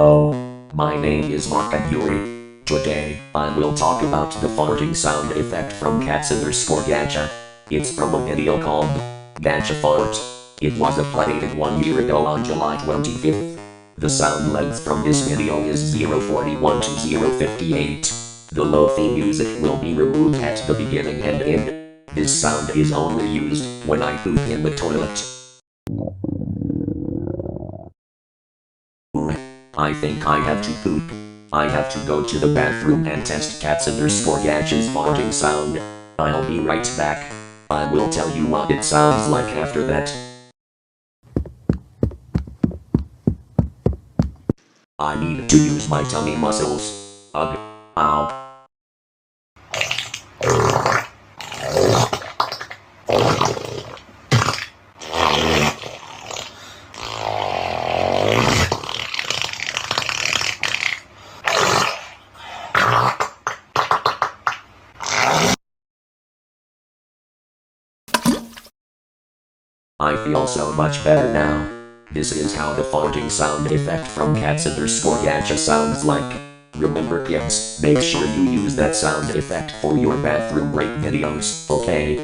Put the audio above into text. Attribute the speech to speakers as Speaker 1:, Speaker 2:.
Speaker 1: Hello, my name is Markov Yuri. Today, I will talk about the farting sound effect from cats_gacha. It's from a video called Gacha Fart. It was uploaded 1 year ago on July 25th. The sound length from this video is 041 to 058. The lo-fi music will be removed at the beginning and end. This sound is only used when I poop in the toilet. I think I have to poop. I have to go to the bathroom and test cats_gacha's farting sound. I'll be right back. I will tell you what it sounds like after that. I need to use my tummy muscles. Ugh. Ow. I feel so much better now. This is how the farting sound effect from cats_gacha sounds like. Remember kids, make sure you use that sound effect for your bathroom break videos, okay?